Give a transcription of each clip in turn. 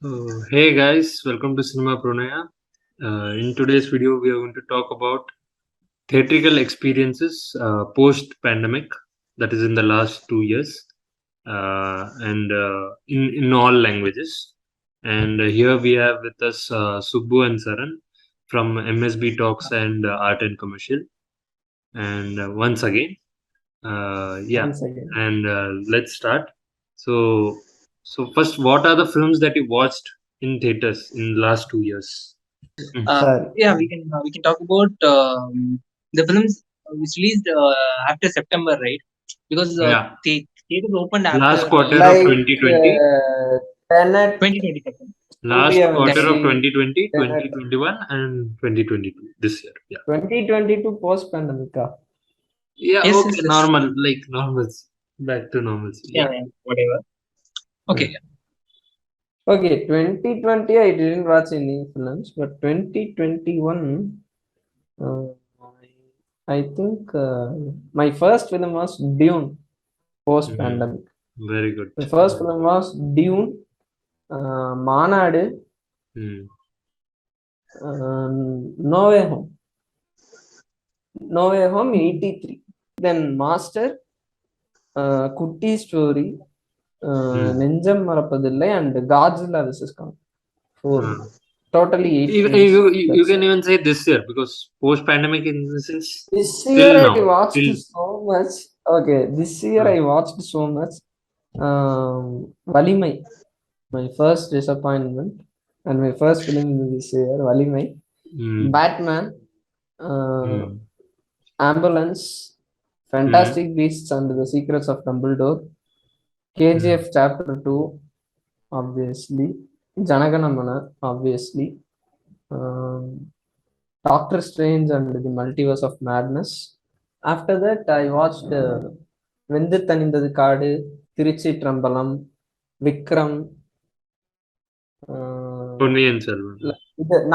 Hey guys, welcome to Cinema Pronoia. In today's video, we are going to talk about theatrical experiences post pandemic, that is in the last 2 years, and in all languages. And here we have with us Subbu and Saran from MSB Talks and Art&Commercial. And once again, yeah, Once again. and let's start. So, so first, what are the films that you watched in theaters in the last 2 years? Sorry. Yeah, we can talk about the films which released after September, right? Because Yeah, theaters opened last after quarter of Like 2020, Tenet, 2020. last India quarter of Vanchi, 2020, Tenet, 2021, and 2022 this year. Yeah, 2022 post-pandemic. yeah, Yes, okay, yes, yes. normal, like normal, back to normalcy. Yeah, Yeah. yeah, whatever. Okay, yeah. Okay, 2020 I didn't watch any films, but 2021, uh, I think my first film was Dune Mhm. post-pandemic. Very good. The first film was Dune, Manadu, Mm. No Way Home. No Way Home 83. Then Master, Kutti Story, Mm. Nenjam Marapadillai, and Godzilla vs. Kong. Four. Uh, Totally 8 you, films. you That's can it. even say this year because post pandemic in the sense This till year I now, watched till so much. Okay, this year I watched so much. Valimai, my first disappointment, and my first film this year, Valimai. mm, Batman, uh, mm, Ambulance, mm, Fantastic Beasts and the Secrets of Dumbledore, mm, KGF Chapter 2, obviously, Janaganamana, obviously, um, Doctor Strange and the Multiverse of Madness. After that, I watched Vendu Tanindadu Kaadu, Tiruchitrambalam, Vikram, Ponniyin Selvan.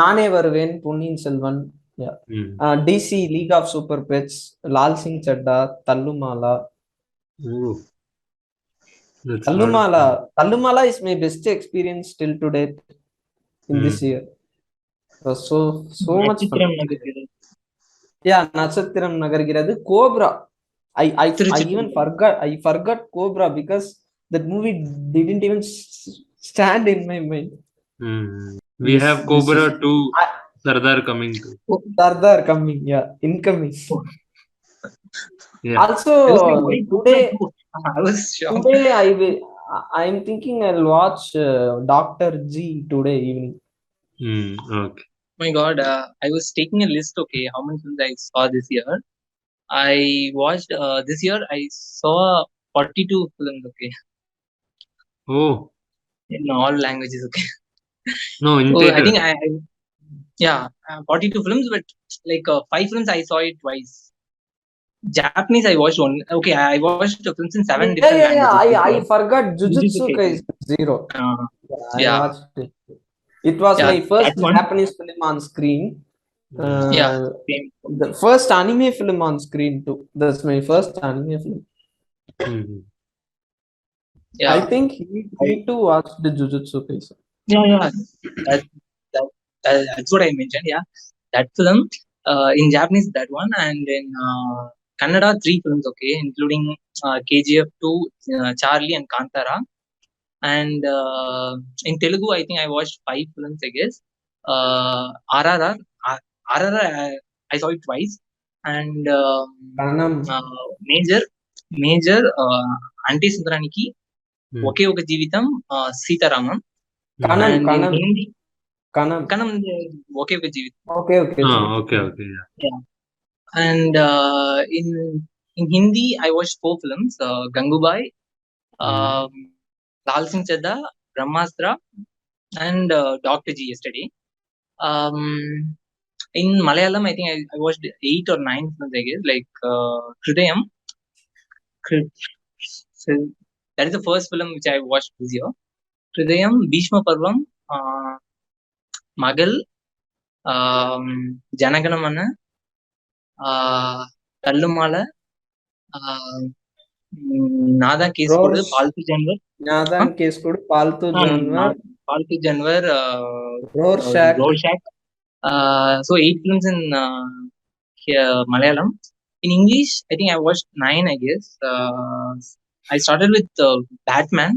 நானே வருவேன், Ponniyin Selvan, yeah. Mm. DC League of Super Pets, Lal Singh Chadda, Tallumala. Oh, that's a lot of Tallumala, fun. Tallumala is my best experience till to date in this Mm. year. It was so much fun. Natchithiram Nagarikira. Yeah, Natchathiram Nagargiradhu, Cobra. I even Tiruchitrambalam. forgot Cobra because that movie didn't even stand in my mind. Mm. We This have this is Cobra 2 Sardar coming too. Oh, Sardar coming, yeah, incoming. oh. Yeah. I was like, why Also Cobra today 2? I was shocked. today I'm thinking I'll watch Dr. G today evening. Okay. My God, I was taking a list. Okay, how many films I saw this year? I watched this year. I saw 42 films. Okay, Oh, in all languages. Okay, no, in so I theater. think yeah, 42 films, but like 5 films I saw it twice. Japanese I watched one. Okay, I watched the films in 7 different languages this I year, forgot which is Jujutsu okay. Kaisen Zero. I Yeah, watched it. It was yeah, my first that one. Japanese film on screen. Yeah, same. The first anime film on screen too. That's my first anime film. Mhm. Yeah, I think he too watched the Jujutsu Kaisen. yeah. That, that's what I mentioned. Yeah, that film in Japanese, that one, and in Kannada, 3 films. Okay, including KGF 2, Charlie, and Kantara. And in Telugu, I think I watched 5 films. I guess RRR, RRR, I saw it twice, and Kanam, Major, Anti Sundaraniki, Mm. Oke Oka Jeevitam, Sitaramam, Kanam, and in Kanam, Hindi, Kanam. Kanam, Oke Oka Jeevitam. Okay. Oh, okay, yeah. Yeah. And in Hindi, I watched 4 films: Gangubai, um, Lal Singh Chadda, Brahmastra, and Doctor G yesterday. In Malayalam, I think I watched 8 or 9 films. I guess like Hridayam. So that is the first film which I watched this year. Hridayam, Bhishma Parvam, Magal, Janaganamana, Tallumala, Nada Keskodu, Roars, Paltu Janwar. Nathan Case Code, Paltu Janwar, Karthik Janwar, Rorschach. Rorschach. So 8 films in here, Malayalam. In English, I think I watched 9. I guess I started with Batman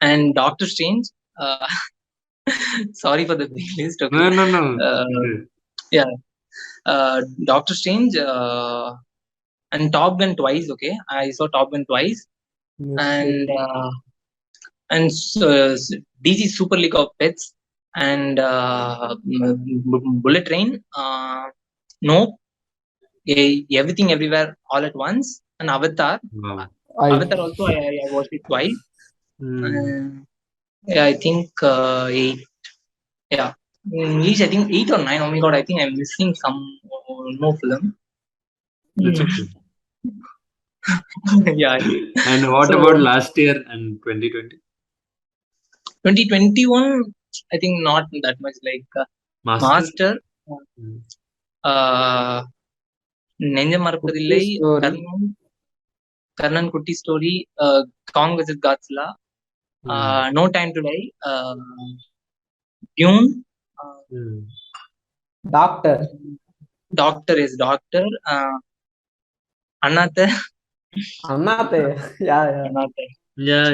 and Doctor Strange. Uh, sorry for the playlist. Okay. No. Uh, yeah. Doctor Strange and Top Gun twice. Okay, I saw Top Gun twice, and DC Super League of Pets and Bullet Train. Nope. Everything Everywhere All at Once and Avatar. Wow. Avatar also I watched it twice. Hmm. Yeah, I think 8. Yeah, in English I think 8 or 9. Oh my god, I think I'm missing some more film. That's okay. Yeah. And what So about last year and 2020? 2021, I think not that much. Like Master? Master, Hmm. நெஞ்சம் Kutti மறப்பதில்லை, story. Karnan குட்டி story, Kong with Godzilla, No Time to Die, Dune, Hmm. Doctor. Doctor is Doctor, Annatha, Annathe. Yeah. Annatha. Yeah.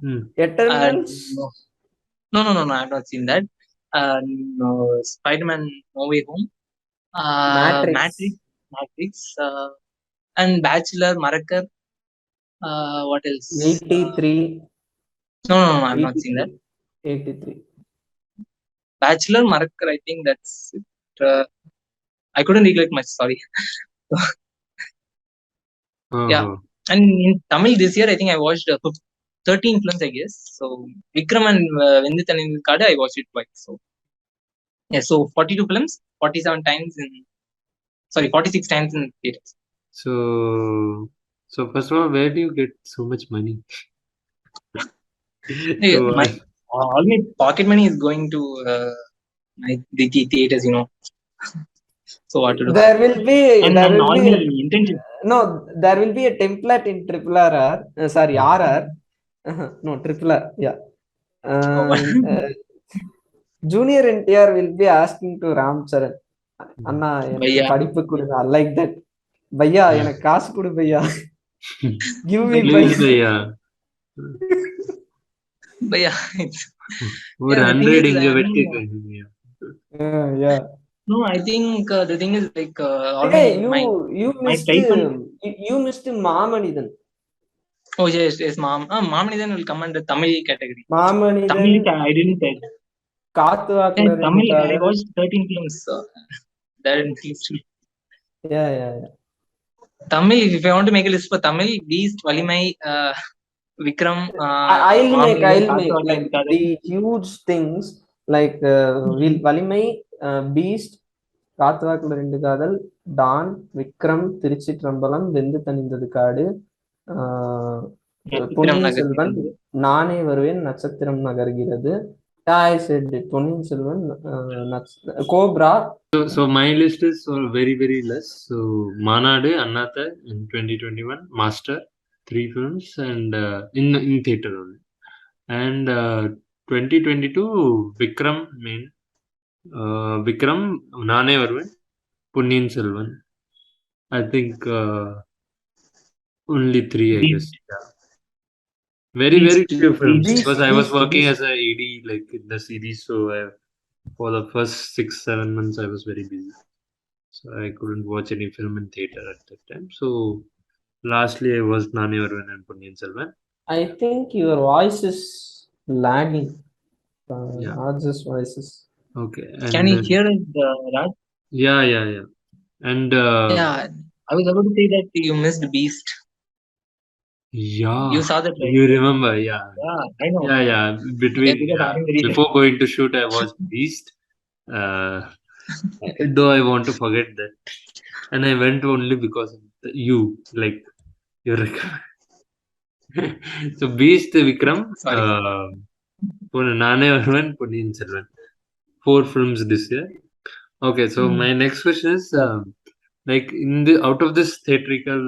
Hmm. Eternals. No, I have not seen that. No, Spider-Man No Way Home, Matrix, and Bachelor, Marakkar. What else? 83. No, I have not seen that. 83. Bachelor, Marakkar, I think that's it. I couldn't recollect much, sorry. Yeah. And in Tamil this year, I think I watched 13 films, I guess. So Vikram and Vendithan in Kada, I watched it twice. So yeah, so 42 films, 47 times 46 times in theaters. So first of all, where do you get so much money? Yeah, all my pocket money is going to the theaters, So what to do? There will be intention. No, there will be a template in triple RR. Sorry, RR. No, triple R. Yeah. Junior NTR will be asking to Ram Charan, Anna, படிப்பு கொடுங்க, like that. பையா எனக்கு காசு கொடு பையா. Give me பையா. பையா. ஒரு 100 இங்க வெட்டி. Yeah. No, I think the thing is like hey, you missed Maamanithan. Oh yes, Maamanithan will come under Tamil category. Maamanithan. Tamil I didn't say. Tamil I watched 13 films. That includes. Yeah. Tamil, if I want to make a list for Tamil, Beast, Valimai, Vikram. I'll make like the huge things like Valimai, Beast, காத்துவாக்குள்ள 2 காதல், Don, Vikram, திருச்சிற்றம்பலம், வெந்து தணிந்தது காடு, பொன்னியின் செல்வன், நானே வருவேன், நட்சத்திரம் நகர்கிறது. I said it. Ponniyin Selvan, cobra. So my list is very, very less. So Manadu, Annatha in 2021, Master, 3 films and in theater only. And 2022, Vikram main. Vikram, Nane Varvan, Punnin Selvan. I think only 3, I guess. Yeah. Very few films because I was working as a AD like in the series, so for the first 6-7 months I was very busy, so I couldn't watch any film in theater at that time. So lastly I was Nani Varvan and Punniyin Selvan. I think your voice is lagging. Yeah. Raj's voices. Okay. Can you hear it, Raj? Yeah. And yeah, I was about to say that you missed Beast. Yeah. You saw that, right? You remember? Yeah. Yeah, I know. Yeah. Before going to shoot, I watched Beast. Though I want to forget that, and I went only because of you, like your recommend. So Beast, Vikram, Nane Varvan, Punniyin Selvan, 4 films this year. Okay, so my next question is like out of this theatrical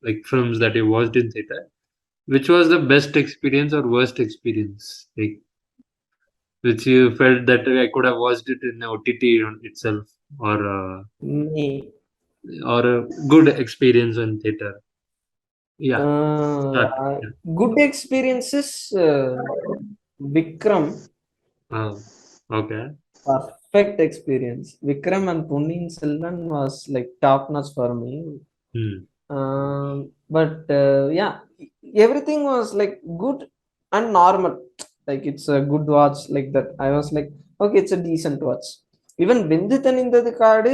like films that you watched in theater, which was the best experience or worst experience? Like which you felt that I could have watched it in OTT itself, Me, or a good experience in theater. Yeah, start. Yeah. good experiences. Vikram, Oh, okay. perfect experience. Vikram and Punnin Selvan was like top notch for me. Hmm. But yeah, everything was like good and normal. Like it's a good watch like that. I was like, okay, it's a decent watch. Even Vindithan in the card,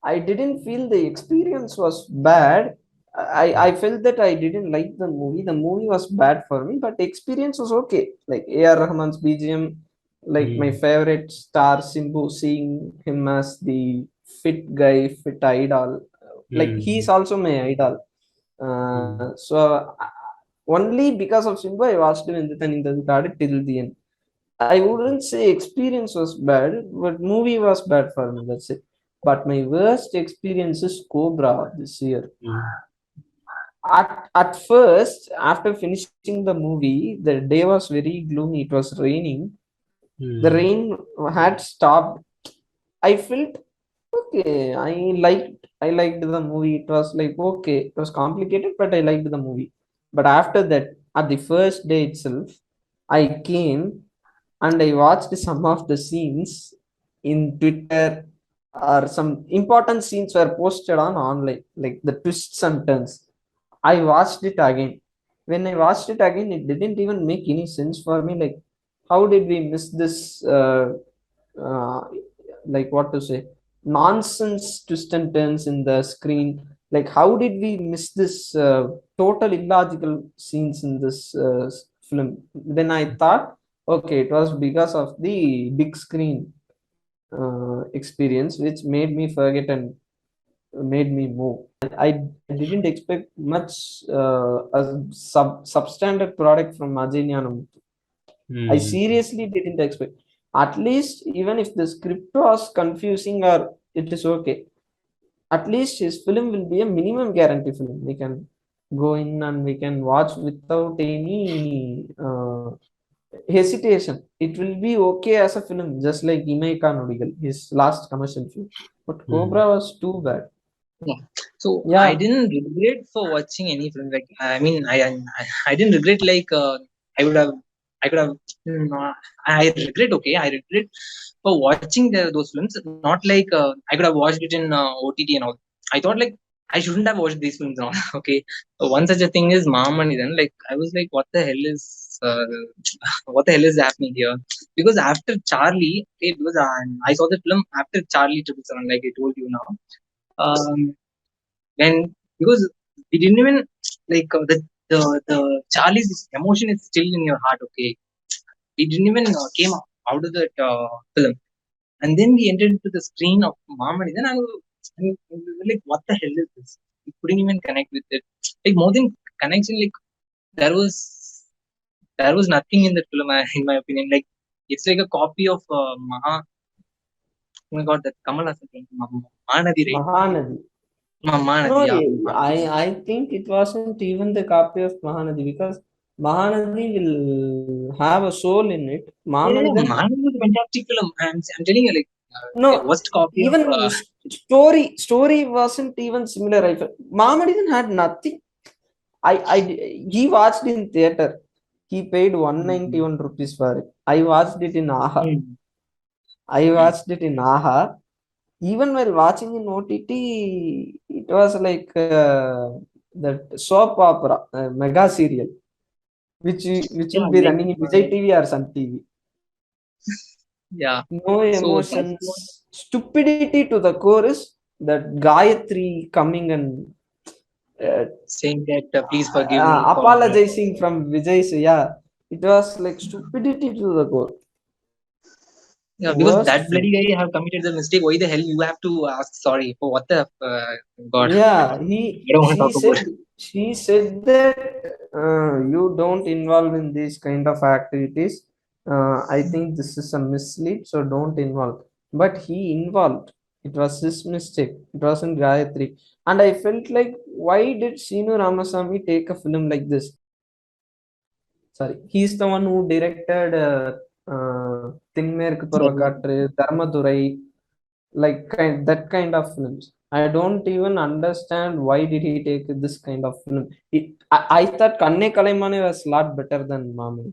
I didn't feel the experience was bad. I felt that I didn't like the movie. The movie was bad for me, but experience was okay. Like A.R. Rahman's BGM, like my Hmm. favorite star Simbu, seeing him as the fit guy, fit idol. Like he's Hmm. also my idol. Hmm. Only because of Simba, I watched him in the card till the end. I wouldn't say experience was bad, but movie was bad for me. That's it. But my worst experience is Cobra this year. Hmm. At first, after finishing the movie, the day was very gloomy. It was raining. The Hmm. rain had stopped. I felt okay. I liked the movie. It was like okay. It was complicated, but I liked the movie. But after that, at the first day itself, I came and I watched some of the scenes in Twitter, or some important scenes were posted on online, like the twists and turns. I watched it again. When I watched it again, it didn't even make any sense for me. Like, how did we miss this? Uh, like what to say? Nonsense twists and turns in the screen. Like, how did we miss this total illogical scenes in this film? Then I thought, okay, it was because of the big screen experience, which made me forget and made me move. I didn't expect much a substandard product from Ajay Gnanam. I Hmm. seriously didn't expect. At least, even if the script was confusing or it is okay, at least his film will be a minimum guarantee film. We can go in and we can watch without any hesitation. It will be okay as a film, just like Imaika Nodigal, his last commercial film. But Hmm. Cobra was too bad. Yeah. So I Yeah, didn't regret for watching any film. Like I mean, I didn't regret like I would have I could have. I regret. Okay, I regret for watching those films. Not like I could have watched it in OTT and all. I thought like I shouldn't have watched these films and all. Okay, so one such a thing is Mahamani. Then like I was like, what the hell is what the hell is happening here? Because after Charlie, okay, because I saw the film after Charlie Triple Seven, like I told you now. When because we didn't even like the Charlie's emotion is still in your heart. Okay, we didn't even came out of that film, and then we entered into the screen of Mamadi. Then I was like, what the hell is this? We couldn't even connect with it. Like more than connection, like there was there was nothing in the film, in my opinion. Like it's like a copy of oh my god, that Kamal Hassan film, Mahanadi, right? Mahanadi. Mahanadi, No, yeah. I think it wasn't even the copy of Mahanadi, because Mahanadi will have a soul in it. Yeah, Mahamanidan, Man was a fantastic film. I'm telling you, like, no, worst copy of. even story wasn't even similar. I felt Mahamanidan had nothing. I he watched in theater. He paid Mm, 191 rupees for it. I watched it in Aha. mm, I mm. watched it in Aha. Even while watching in OTT, it was like that soap opera, mega serial, which Yeah, will be like, running in Vijay TV or Sun TV. yeah. No So that's what emotions, stupidity to the core is that Gayatri coming and uh, saying that please forgive me for. apologizing from Vijay. So yeah, it was like stupidity to the core. Yeah, because Worst that bloody film. guy have committed the mistake. Why the hell you have to ask sorry for what the God? Yeah, I don't want to she talk about said it. she said that you don't involve in these kind of activities. I think this is a mislead, so don't involve. But he involved. It was his mistake. It wasn't Gayatri. And I felt like, why did Sinu Ramasamy take a film like this? Sorry, he's the one who directed Tinmerku Parvakatru, Dharmadurai, that kind of films. I don't even understand why did he take this kind of film. I thought Kanne Kalaimane was a lot better than Mami.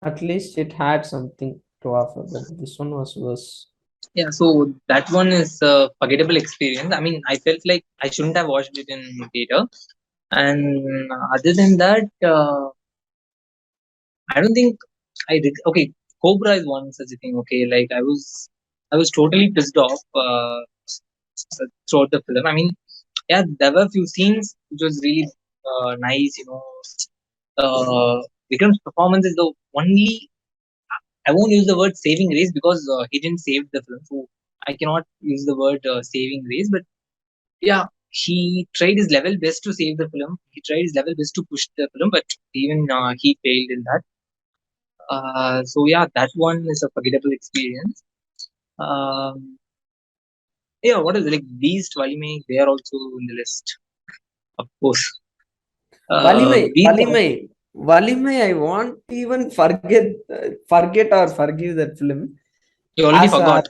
At least it had something to offer, but this one was worse. Yeah, so that one is a forgettable experience. I mean, I felt like I shouldn't have watched it in theater. And other than that, I don't think I did. Okay, Cobra is one such a thing. Okay, like I was totally pissed off throughout the film. I mean, yeah, there were a few scenes which was really nice. Vikram's performance is the only. I won't use the word saving grace because he didn't save the film, so I cannot use the word saving grace. But yeah, he tried his level best to save the film. He tried his level best to push the film, but even he failed in that. So yeah, that one is a forgettable experience. Um, yeah, what is it? Like Beast, Valime, they are also in the list, of course. Beast, Valimai, I won't even forget or forgive that film. you already As forgot.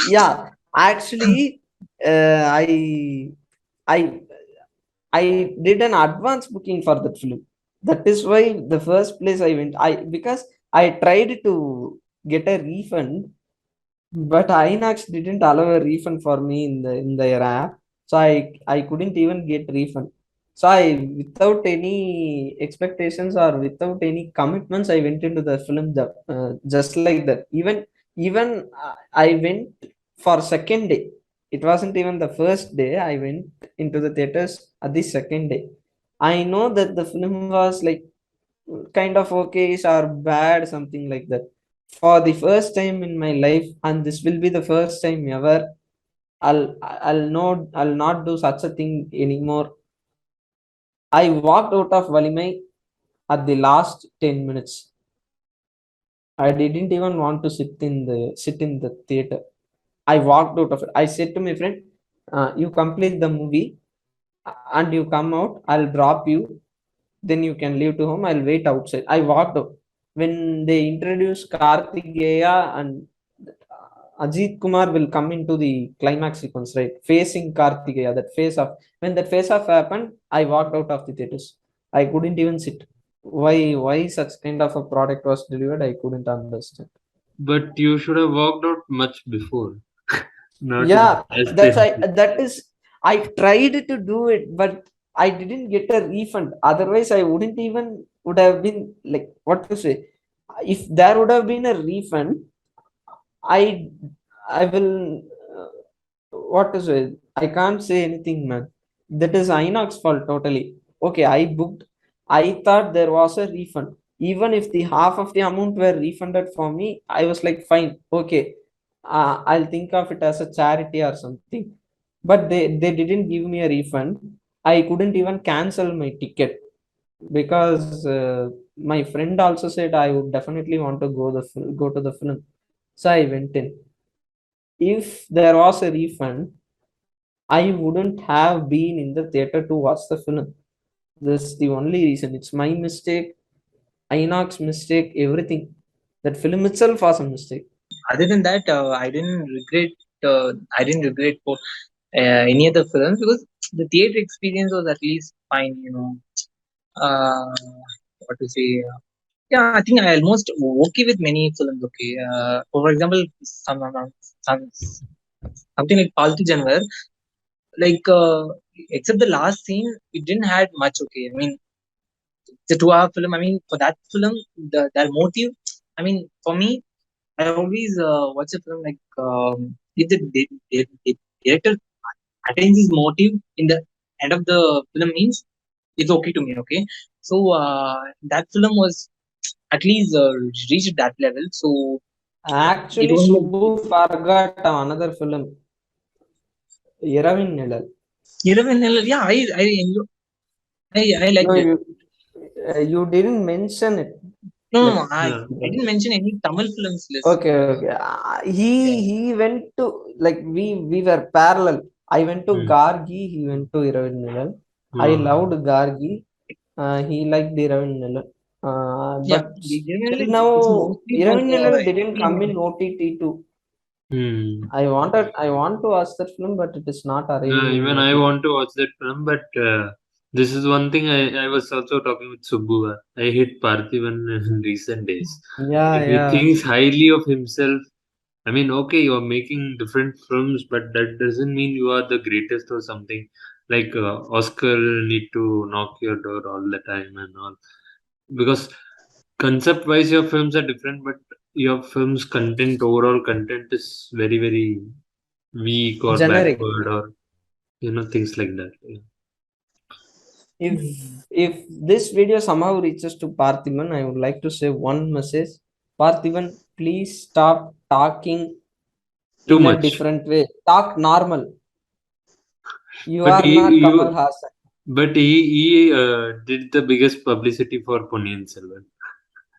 yeah, actually, I I did an advance booking for that film. That is why the first place I went. Because I tried to get a refund, but Inox didn't allow a refund for me in their app, so I couldn't even get refund. So I, without any expectations or without any commitments, I went into the film just like that. Even I went for second day. It wasn't even the first day. I went into the theaters at the second day. I know that the film was like kind of okay or bad, something like that. For the first time in my life, and this will be the first time ever, I'll not do such a thing anymore. I walked out of Valimai at the last 10 minutes. I didn't even want to sit in the theater. I walked out of it. I said to my friend, you complete the movie and you come out, I'll drop you. Then you can leave to home. I'll wait outside. I walked out. When they introduced Kartikeya and Ajit Kumar will come into the climax sequence, right? Facing Kartikeya, that face off. When that face off happened, I walked out of the theaters. I couldn't even sit. Why such kind of a product was delivered? I couldn't understand. But you should have walked out much before, not Yeah, as they. that is. I tried to do it, but I didn't get a refund. Otherwise, I wouldn't even would have been like what to say. If there would have been a refund, I I will what to say. I can't say anything, man. That is Inox fault totally. Okay, I booked. I thought there was a refund. Even if the half of the amount were refunded for me, I was like, fine, okay. I'll think of it as a charity or something. But they didn't give me a refund. I couldn't even cancel my ticket because my friend also said I would definitely want to go to the film. So I went in. If there was a refund, I wouldn't have been in the theater to watch the film. That's the only reason. It's my mistake, Inox mistake, everything. That film itself was a mistake. Other than that, I didn't regret. I didn't regret for any other films because the theater experience was at least fine. Uh, what to say? Yeah, I think I almost okay with many films. Okay, for example, some something like Paltu Janwar, like except the last scene, it didn't had much. Okay, I mean, it's a 2 hour film. I mean, for that film, that motive. I mean, for me, I always watch a film like if the director attains his motive in the end of the film means it's okay to me. Okay, so that film was at least reached that level. So it Actually, only Subbu forgot another film, Iravin Nilal. Eleven. Yeah, I No, liked it. you didn't mention it. No, no, Like, no, Yeah. I didn't mention any Tamil films list. okay, okay. Yeah. He went to like we were parallel. I went to Hmm. Gargi. He went to Iravin Nilal. I Uh, loved Gargi. He liked Iravin Nilal. Yeah, But Iravinil till is now, it's mostly for Iravinil didn't come in experience. OTT too. Hmm. I want to watch that film, but it is not arriving in Even I OTT. want to watch that film, but this is one thing I was also talking with Subbu. I hit Parthivan in recent days. Yeah, Like, he yeah. thinks highly of himself. I mean, okay, you are making different films, but that doesn't mean you are the greatest or something. Like Oscar need to knock your door all the time and all. Because concept-wise, your films are different, but your film's content, overall content is very, very weak or Generic. backward or things like that. Yeah. If if this video somehow reaches to Parthivan, I would like to say one message. Parthivan, please stop talking Too in a much. different way. Talk normal. You But are he not Kamal you Hassan. but he did the biggest publicity for Ponniyin Selvan.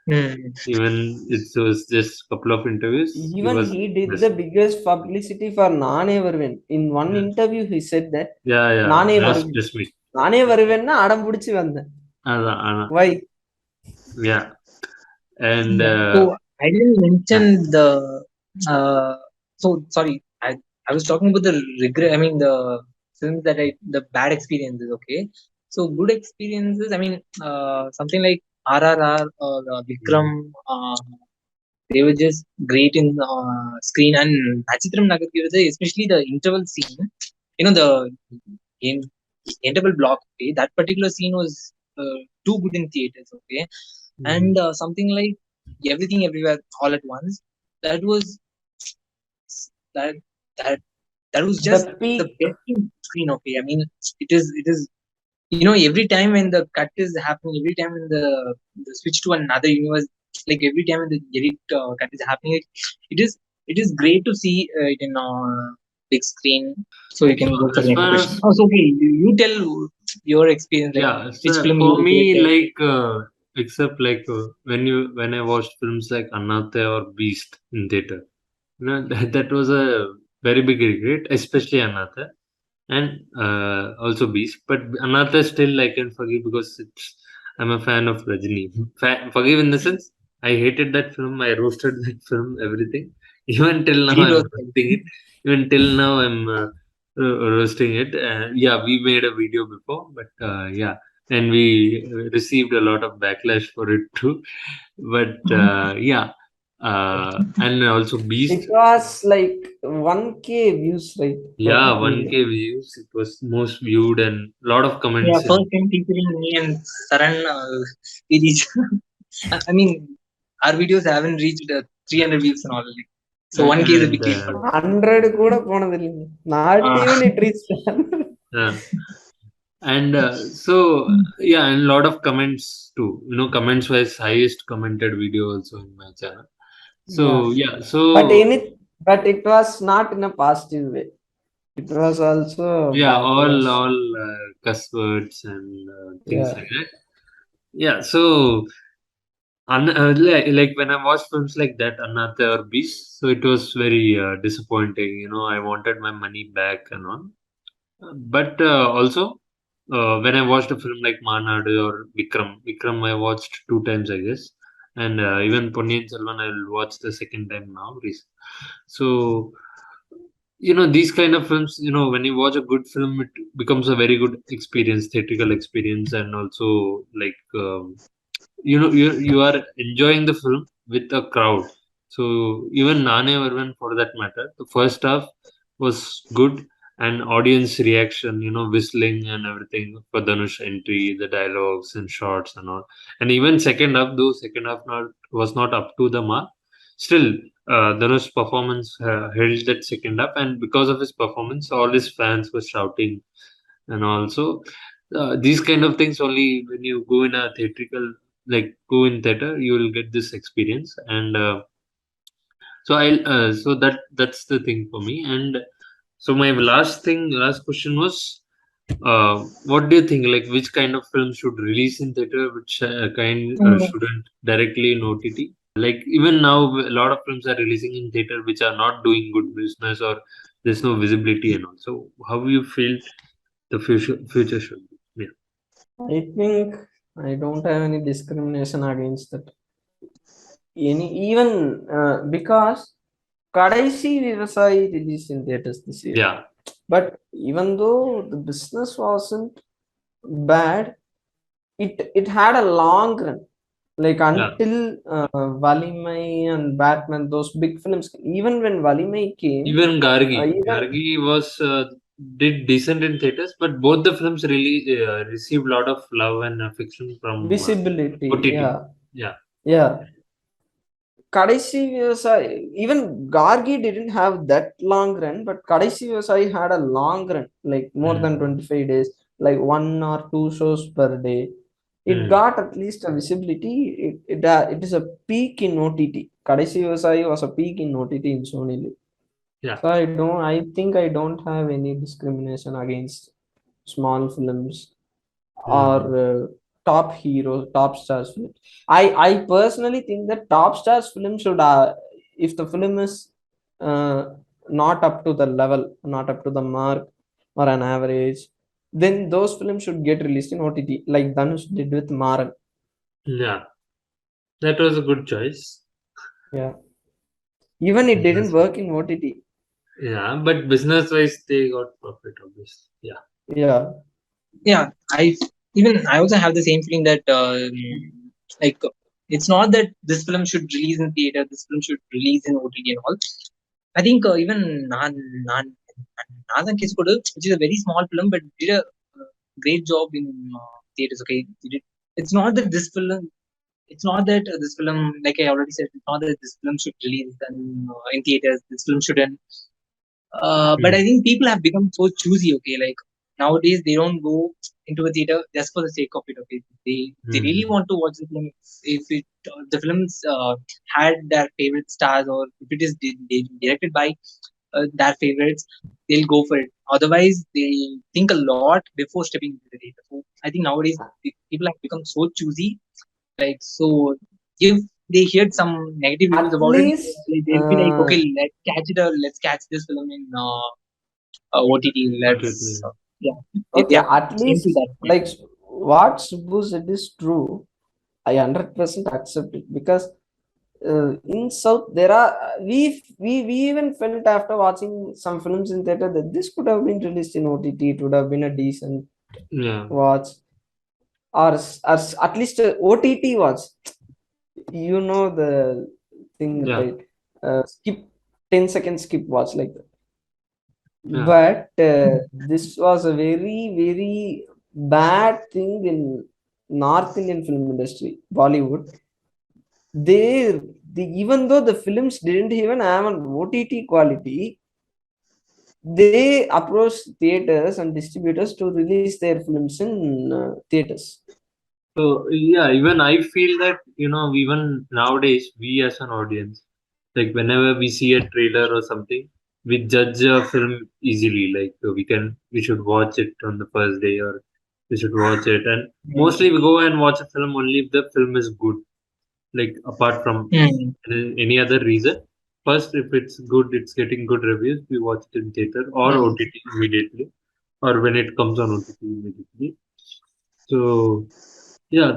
Hmm. Even it was just couple of interviews. He Even was he did best. the biggest publicity for Nane Varven. In one Yeah, interview, he said that yeah. Nane Last Varven. press meet. Nane Varvenna Adam Pudichi Vanden. Ada. Why? Yeah, and Yeah. So I didn't mention yeah. the. So sorry, I was talking about the regret. I mean the films that the bad experiences. Okay, so good experiences. I mean something like RRR or Vikram. Mm, They were just great in screen and Nachitram Nagarkirtha, especially the interval scene. You know the in interval block. Okay, that particular scene was too good in theaters. Okay, and mm. something like everything everywhere all at once. That was that that that was just The the peak. best in screen. Okay, I mean it is every time when the cut is happening, every time when the switch to another universe, like every time when the edit cut is happening, it is great to see it in big screen. So you can So go for as the next far question. as Oh, so okay, you tell your experience, like yeah, which so film you for me, regretted. like except like when I watched films like Anate or Beast in theater, that was a very big regret, especially Anate. And also Beast. But Anatha still I can forgive because I'm a fan of Rajini. Forgive in the sense I hated that film. I roasted that film. Everything. Even till now Very I'm close. roasting it. Even till now I'm roasting it. Yeah, we made a video before, but yeah, and we received a lot of backlash for it too. But yeah, and also It Beast. was like 1K views, right? For Yeah, that video. 1K views. It was most viewed and lot of Yeah, comments first in. time featuring me and Saran, we reached. I mean, our videos haven't reached 300 views and all. Like, so 1K is a And big deal for us. 100 கூட போனதில்லைங்க. Not Uh, even it reached 100. uh, and so yeah, and lot of comments too. Comments wise, highest commented video also in my channel. Yeah. So yeah, But so it was not in a positive way. It was also yeah, all backlash. all cuss words and things Yeah. like that. Yeah, so like when I watched films like that, Anatha or Beast, so it was very disappointing. I wanted my money back and all. But also, when I watched a film like Manadu or Vikram I watched two times, I guess, and even Ponniyin Selvan, I'll watch the second time now. So, these kind of films, when you watch a good film, it becomes a very good experience, theatrical experience, and also like you are enjoying the film with a crowd. So even Nane Varvan, for that matter, the first half was good, and audience reaction, whistling and everything for Dhanush entry, the dialogues and shots and all. And even second half, though second half was not up to the mark, still Dhanush's performance held that second half, and because of his performance, all his fans were shouting, and also these kind of things only when you go in a theatrical, like go in theater, you will get this experience. And so that's the thing for me. And so my last question was, what do you think, like which kind of film should release in theater, which kind mm, shouldn't directly in OTT? Like even now a lot of films are releasing in theater which are not doing good business, or there's no visibility and all. So how you feel the future should be? Yeah. I think I don't have any discrimination against that. Even because Kadaisi Vivasai released in theaters this year. Yeah. But even though the business wasn't bad, it had a long run. Like until Valimai and Batman, those big films. Even when Valimai came, Even Gargi. even Gargi was did decent in theaters, but both the films really received a lot of love and affection from visibility, OTT. yeah, Yeah. yeah. Kadaisi Vyavasai, even Gargi didn't have that long run, but Kadaisi Vyavasai had a long run, like more than 25 days, like 1 or 2 shows per day. It got at least a visibility. It is a peak in OTT. Kadaisi Vyavasai was a peak in OTT in Sony Live. Yeah. So I think I don't have any discrimination against small films or top hero, top stars film. I personally think that top stars film should, if the film is uh, not up to the level, not up to the mark or an average, then those films should get released in OTT, like Dhanush did with Maran. Yeah. That was a good choice. Yeah, even it didn't work in OTT. Yeah, but business wise, they got profit, obviously. Yeah. Yeah, Yeah, I also have the same feeling that like it's not that this film should release in theater, this film should release in OTT and all. I think even Nathan Kiskodu, which is a very small film, but did a great job in theaters. Okay, it's not that this film. It's not that this film, like I already said, it's not that this film should release in theaters. This film shouldn't. But I think people have become so choosy. Okay, like nowadays they don't go into a theater just for the sake of it. Okay, they really want to watch the film. If it the films had their favorite stars, or if it is directed by their favorites, they'll go for it. Otherwise, they think a lot before stepping into the theater. So I think nowadays people have become so choosy. Like so, if they heard some negative reviews at about it, least they'll be like, okay, let's catch this film in OTT. Let's Okay. yeah, they okay, have at came to least that point. like what Subbu said is true. I 100% accept it because in South there are we even felt after watching some films in theater that this could have been released in OTT. It would have been a decent Yeah. watch, or at least a OTT watch. You know the thing, Yeah. right? Skip 10 seconds, skip watch like that. Yeah. But this was a very very bad thing in North Indian film industry, Bollywood. Even though the films didn't even have an OTT quality, they approached theaters and distributors to release their films in theaters. So yeah, even I feel that even nowadays we as an audience, like whenever we see a trailer or something, we judge a film easily. Like we should watch it on the first day, or we should watch it, and mostly we go and watch a film only if the film is good. Like apart from Hmm. any other reason, first if it's good, it's getting good reviews, we watch it in theater or Hmm. OTT immediately, or when it comes on OTT immediately. So yeah,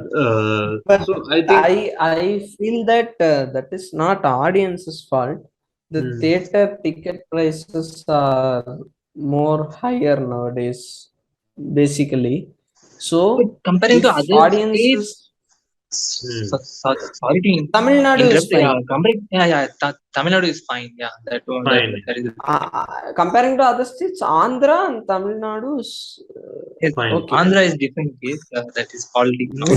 But so I think I feel that that is not audience's fault. The mm, theater ticket prices are more higher nowadays, basically. So But comparing if to other audiences, states, mm, sorry to Tamil Nadu is interrupt. Yeah, fine. Tamil Nadu is fine. Yeah, fine, that is Comparing to other states, Andhra and Tamil Nadu is yes. fine. okay. Andhra is different case. That is politics. No,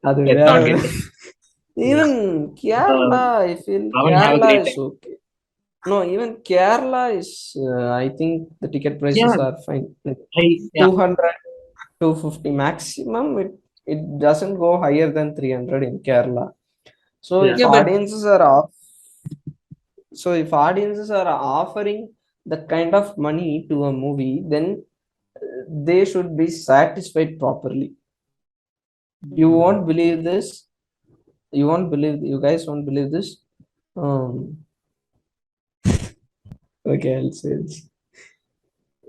அது let's வேற. not get there. Even Uh, Kerala, I feel Raman have a Kerala great is time. okay. No, even Kerala is, I think the ticket prices Yeah, are fine. Like yeah, 200, 250 maximum. It doesn't go higher than 300 in Kerala. So Yeah. if yeah, but audiences are off, so if audiences are offering that kind of money to a movie, then they should be satisfied properly. You Mm, won't believe this. You guys won't believe this. Um, okay, I'll say this.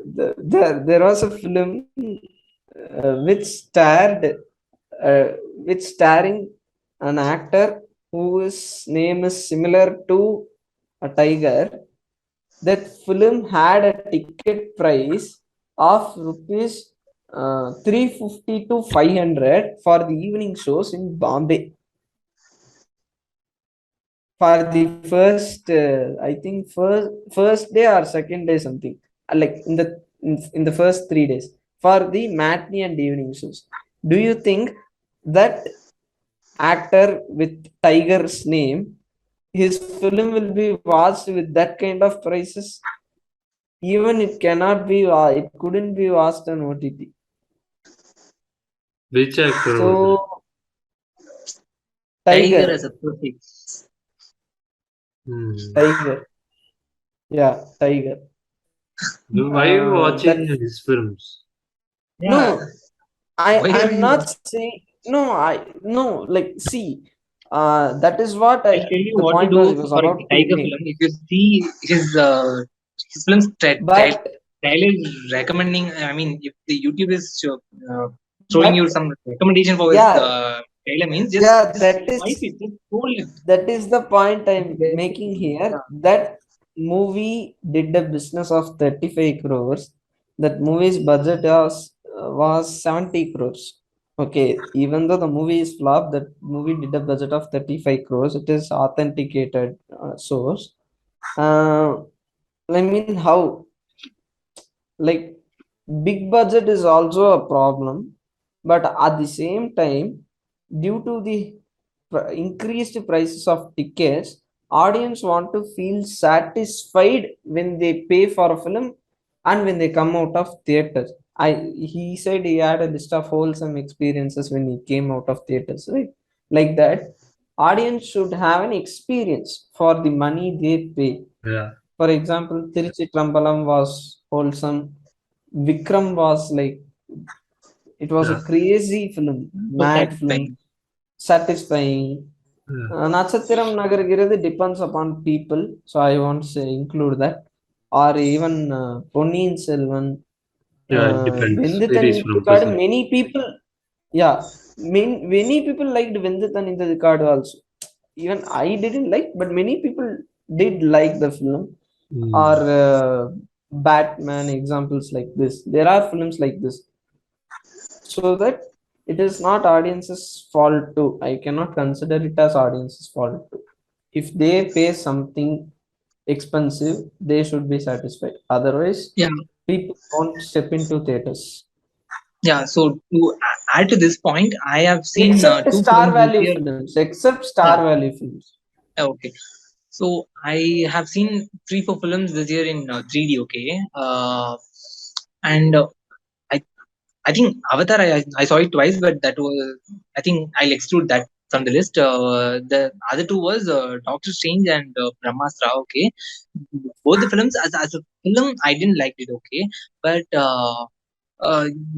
There was a film which starred which starring an actor whose name is similar to a tiger. That film had a ticket price of rupees 350 to 500 for the evening shows in Bombay. For the first, I think first day or second day something, like in the first 3 days for the matinee and evening shows. Do you think that actor with tiger's name, his film will be watched with that kind of prices? Even it cannot be, it couldn't be watched on OTT. Which actor was that? So Tiger tiger, as a perfect. Hmm. tiger, yeah, tiger. Why are you That watching his films? no, Yeah. Why are I'm you? not saying, no, I no, like, see, that is what I, I'll tell you the what to point do was I was for a about to tiger make. film. If you see his films But trailer recommending, I mean, if the YouTube is throwing you but some recommendation for his yeah, trailer, means yeah, just swipe it, just scroll it. that is the point It's I'm very making here. yeah. That movie did a business of 35 crores. That movie's budget was 70 crores. Okay, even though the movie is flop, that movie did a budget of 35 crores. It is authenticated source. uh, I mean, how, like, big budget is also a problem, but at the same time, due to the increased prices of tickets, audience want to feel satisfied when they pay for a film and when they come out of theaters. I He said he had a list of wholesome experiences when he came out of theaters, right? Like that, audience should have an experience for the money they pay. Yeah, For example, Tiruchitrambalam was wholesome. Vikram was like, it was a yeah, crazy film, So mad film, satisfying. satisfying. yeah, Natsathiram Nagaragiradi depends upon people, so I won't say include that. Or even Ponniyin Selvan, yeah. It depends. Vendithan Varies in the from card. person. Many people, yeah, many people liked Vendithan in the card also. Even I didn't like, but many people did like the film. Or Hmm. Batman, examples like this. There are films like this, so that it is not audience's fault too. I cannot consider it as audience's fault too. If they pay something expensive, they should be satisfied. Otherwise, Yeah, people won't step into theaters. yeah. So to add to this point, I have seen Except two star films this value year. films. Except Yeah, star value films. okay. So I have seen 3 4 films this year in 3D. Okay, and I I think Avatar, I saw it twice, but that was, I think I'll exclude that from the list. The other two was Doctor Strange and Brahmastra. Okay, both the films as a film I didn't like it. Okay, but uh,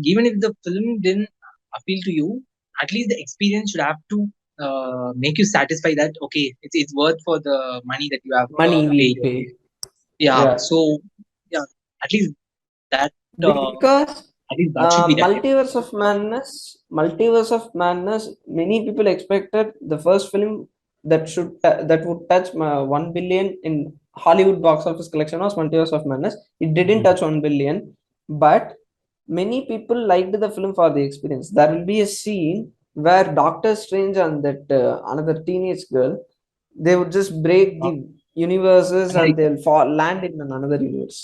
even if the film didn't appeal to you, at least the experience should have to make you satisfy that okay, it's worth for the money that you have Money we paid. Okay, pay. yeah. Yeah. So yeah, at least that Because at least that should be done. multiverse of madness, many people expected the first film that would touch 1 billion in Hollywood box office collection was Multiverse of Madness. It didn't Hmm. touch 1 billion, but many people liked the film for the experience. There will be a scene where Doctor Strange and that another teenage girl, they would just break the universes and Like, they'll fall land in another universe.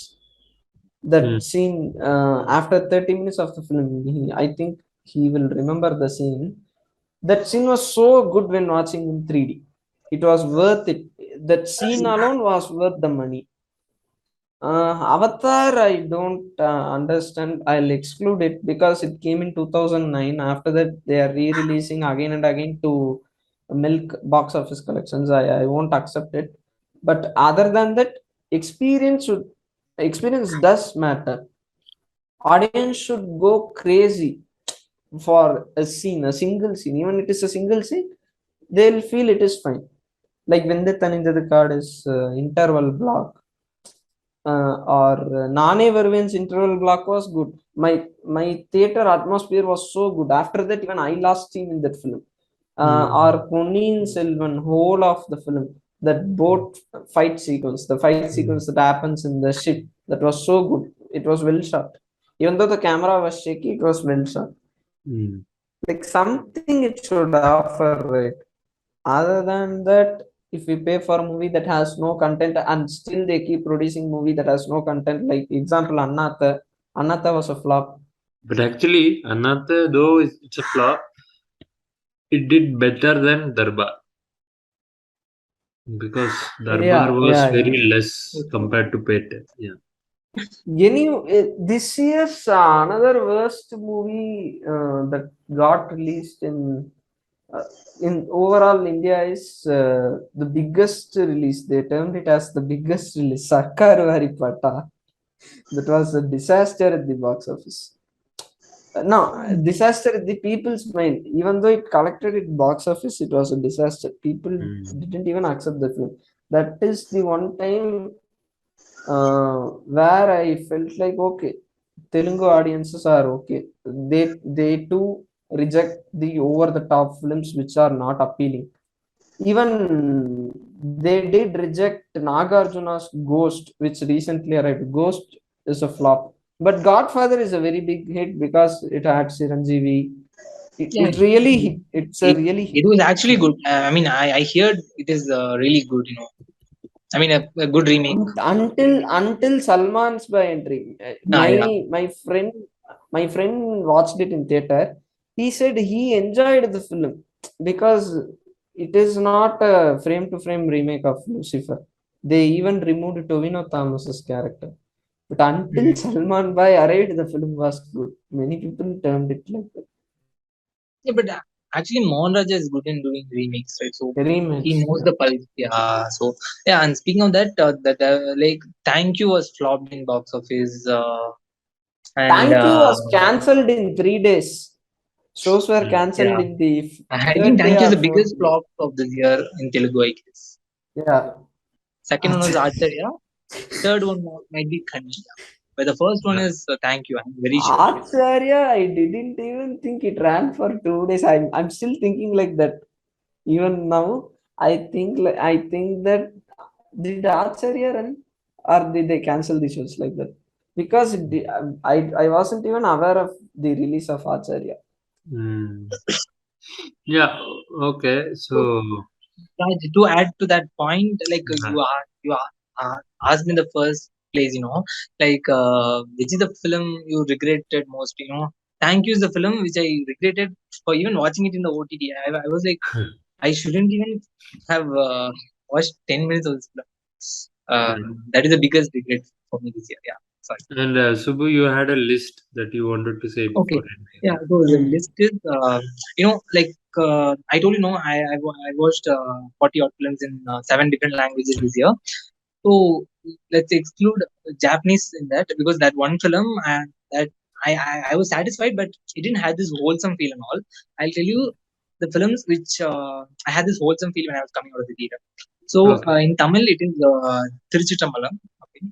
That Hmm. scene, after 30 minutes of the film, I think he will remember the scene. That scene was so good when watching in 3D. It was worth it. That scene alone was worth the money. Avatar, I don't understand. I'll exclude it because it came in 2009. After that, they are re-releasing again and again to milk box office collections. I won't accept it. But other than that, experience does matter. Audience should go crazy for a single scene. Even it is a single scene, they'll feel it is fine. Like when the Tanindadu card is interval block. or Nane Verwin's interval block was good. My theater atmosphere was so good. After that, even I lost steam in that film. Or Ponniyin Selvan, whole of the film, that boat fight sequence, the fight sequence that happens in the ship, that was so good. It was well shot. Even though the camera was shaky, it was well shot. Like something it should offer, right? Other than that, if we pay for a movie that has no content and still they keep producing movie that has no content, like example Annatha was a flop. But actually, Anatha, though it's a flop, it did better than Darbar because Darbar was very less compared to Pete. Yeah. This year's another worst movie that got released in overall India is the biggest release. They termed it as the biggest release, Sarkar Varipata. That was a disaster at the box office. No, disaster at the people's mind. Even though it collected at box office, it was a disaster. People didn't even accept the film. That is the one time where I felt like, okay, Telugu audiences are okay. They too reject the over the top films which are not appealing. Even they did reject Nagarjuna's Ghost, which recently arrived. Ghost is a flop, but Godfather is a very big hit because it had Chiranjeevi. Yeah, It really hit. It's a it, really hit. it was actually good. I mean, I heard it is really good. I mean, a good remake. Until Salman's by entry, Yeah, yeah. my friend watched it in theater. He said he enjoyed the film because it is not a frame to frame remake of Lucifer. They even removed Tovino Thomas's character. But until Salman Bhai arrived, the film was good. Many people termed it like that. Yeah, but actually, Mohan Raja is good in doing remakes, right? So he Remakes, knows yeah. the pulse. Yeah. So yeah, and speaking of that, like Thank You was flopped in box office, and Thank You was cancelled in 3 days. Shows were cancelled yeah, in the I think third day Thank You is or the fourth biggest day. flop of this year in Telugu, I guess. Yeah. Second one was Acharya. Third one might be Kani. But the first one is Thank You. I'm very sure. Acharya, I didn't even think it ran for 2 days. I'm still thinking like that. Even now, I think that did Acharya run or did they cancel the shows like that? Because I wasn't even aware of the release of Acharya. Yeah. Okay. So, So. Raj, to add to that point, like uh, asked me in the first place, like which is the film you regretted most? Thank You is the film which I regretted for even watching it in the OTT. I was like, I shouldn't even have watched 10 minutes of this film. That is the biggest regret for me this year. Yeah, sorry. And Subbu, you had a list that you wanted to say Okay. before ending. Yeah. So the list is, like I told I watched 40 odd films in 7 different languages this year. So let's exclude Japanese in that because that one film and that I was satisfied, but it didn't have this wholesome feel and all. I'll tell you the films which I had this wholesome feel when I was coming out of the theater. So Okay. in Tamil it is Tiruchitrambalam. Okay.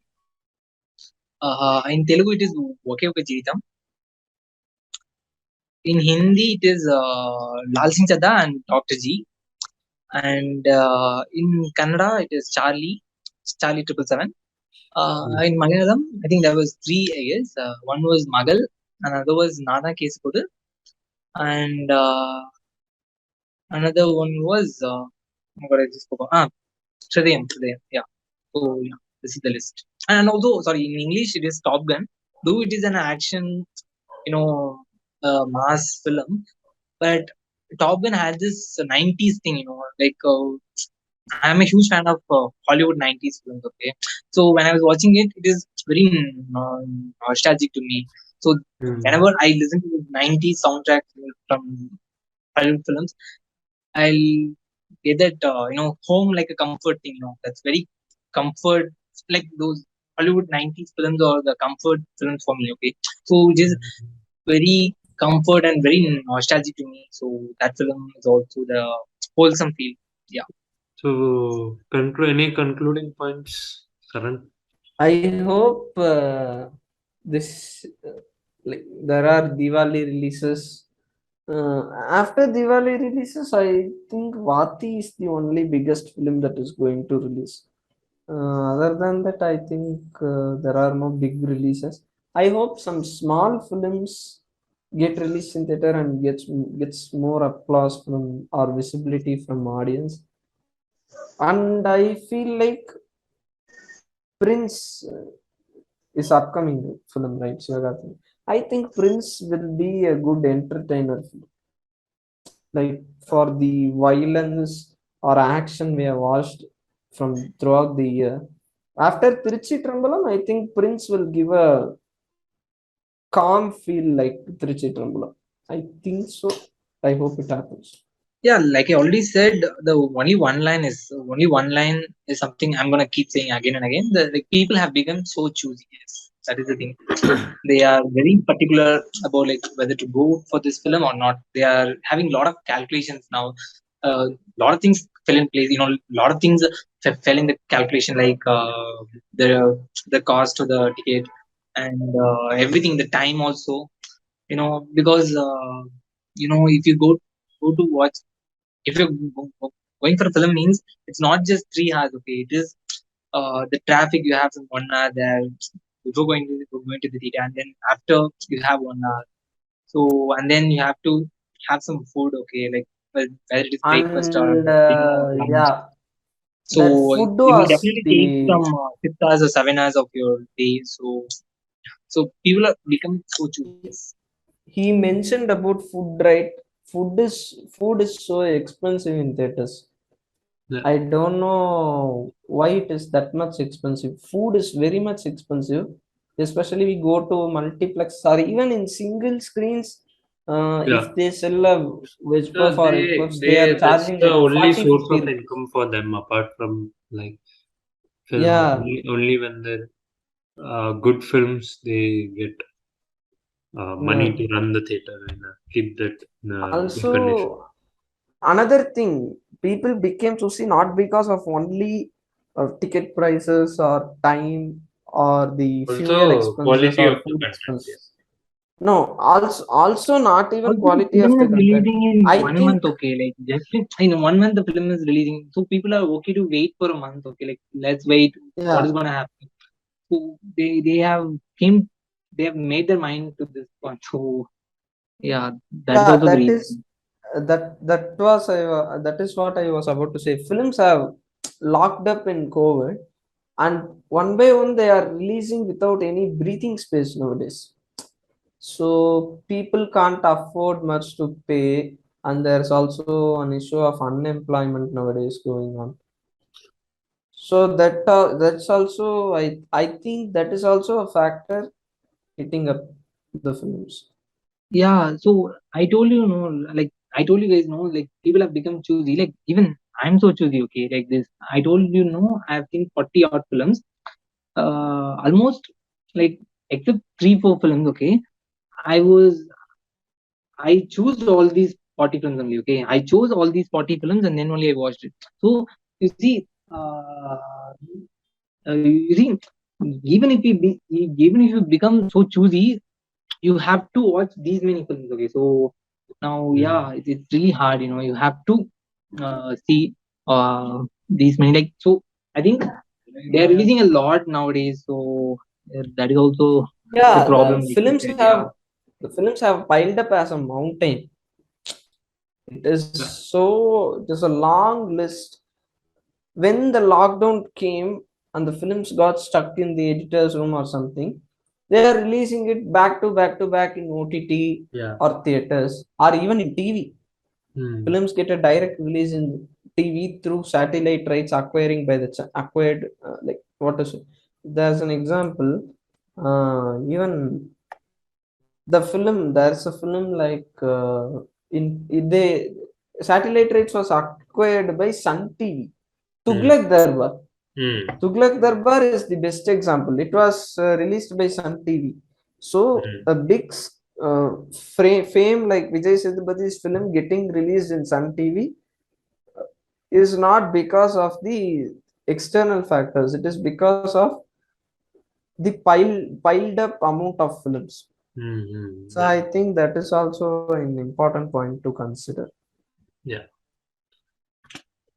In Telugu it is Oke Oke Jeetam. In Hindi, it is Lal Singh Chadda and Dr. G. And in Kannada, it is Charlie 777. In Malayalam, I think there was three, I guess. One was Magal, another was Nana Kesakodu, and another one was, oh my God, I just forgot. Shradayam. Yeah. So, yeah, this is the list. And although, sorry, in English, it is Top Gun. Though it is an action, mass film, but Top Gun had this 90s thing, like I'm a huge fan of Hollywood 90s films. Okay, so when I was watching it, it is very nostalgic to me. So whenever I listen to the 90s soundtrack from Hollywood films, I'll get that home like a comfort thing. That's very comfort, like those Hollywood 90s films or the comfort films for me. Okay, so it is very comfort and very nostalgic to me. So that film is also the wholesome feel. Yeah. So, any concluding points, Karan? I hope this like there are Diwali releases. After Diwali releases, I think Vati is the only biggest film that is going to release. Other than that, I think there are no big releases. I hope some small films get released in theater and gets more applause from or visibility from audience. And I feel like Prince is upcoming film, right? Shivagathi. I think Prince will be a good entertainer, like for the violence or action we have watched from throughout the year. After Tiruchi Trambalam, I think Prince will give a calm feel like Tiruchi Trambalam. I think so. I hope it happens. Yeah, like I already said, the only one line is something I'm gonna keep saying again and again. The like people have become so choosy. Yes, that is the thing. They are very particular about like whether to go for this film or not. They are having a lot of calculations now. A lot of things fell in place. A lot of things fell in the calculation, like the the cost of the ticket and everything, the time also. Because if you go to watch, if you're going for a film means it's not just 3 hours. Okay, it is the traffic you have in 1 hour there before going to the theater, and then after you have 1 hour. So and then you have to have some food. Okay, like whether it is breakfast or And dinner or lunch. yeah, So that food it will was definitely take the some 6 hours or 7 hours of your day. So people are become so choosy. he mentioned about food, right? Food is so expensive in theaters. Yeah. I don't know why it is that much expensive. Food is very much expensive, especially we go to multiplex or even in single screens. If Yeah. they sell a veg Yeah, puff or egg puffs, they are that's charging the like only 40 source 50 of rupees. income for them apart from like film. Yeah, Only when they're good films they get yeah. money to run the theater and keep that in a good condition. Also, another thing, people became choosy not because of only ticket prices or time or the fuel Also, expenses quality of or the food content. Yeah. expenses. No, also not even Also, the quality film of the is content. releasing in I 1 month. think, Okay, like just in 1 month the film is releasing, so people are okay to wait for a month. Okay, like let's wait. What is yeah, gonna happen? So came, they have made their mind to this one. So yeah, that is yeah, also the that is reason. that is what I was about to say. Films have locked up in COVID, and one by one they are releasing without any breathing space nowadays. So people can't afford much to pay, and there's also an issue of unemployment nowadays going on. So that's also I think that is also a factor hitting up the films. Yeah, so I told you, like I told you guys, like people have become choosy. Like even I'm so choosy. Okay, like this. I told you, I've seen 40 odd films. Almost like except 3 4 films. Okay, I was I chose all these 40 films only. Okay, I chose all these 40 films and then only I watched it. So you see, you see, even if you become so choosy, you have to watch these many films. Okay, so now Mm. yeah, it's really hard. You have to see these many. Like so, I think they are releasing a lot nowadays. So that is also the Yeah, problem. Like you said, yeah. the films have piled up as a mountain. It is Yeah. so there's a long list. When the lockdown came and the films got stuck in the editor's room or something, they are releasing it back to back in OTT Yeah. or theaters or even in TV. Hmm. Films get a direct release in TV through satellite rights acquiring by the acquired like what is it? There's an example. Even the film there's a film like in they satellite rights was acquired by Sun TV. Hmm. Tughlaq Darbar. Hmm. Tughlaq Darbar is the best example. It was released by Sun TV. So Hmm. a big fame like Vijay Sethupathe's film getting released in Sun TV is not because of the external factors. It is because of the piled up amount of films. So I think that is also an important point to consider. Yeah.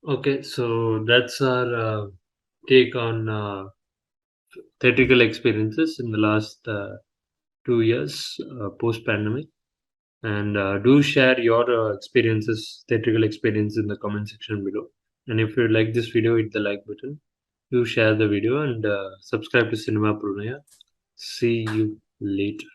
Okay, so that's our take on theatrical experiences in the last 2 years post pandemic. And do share your experiences, theatrical experience, in the comment section below. And if you like this video, hit the like button. Do share the video and subscribe to Cinema Pronoia. See you later.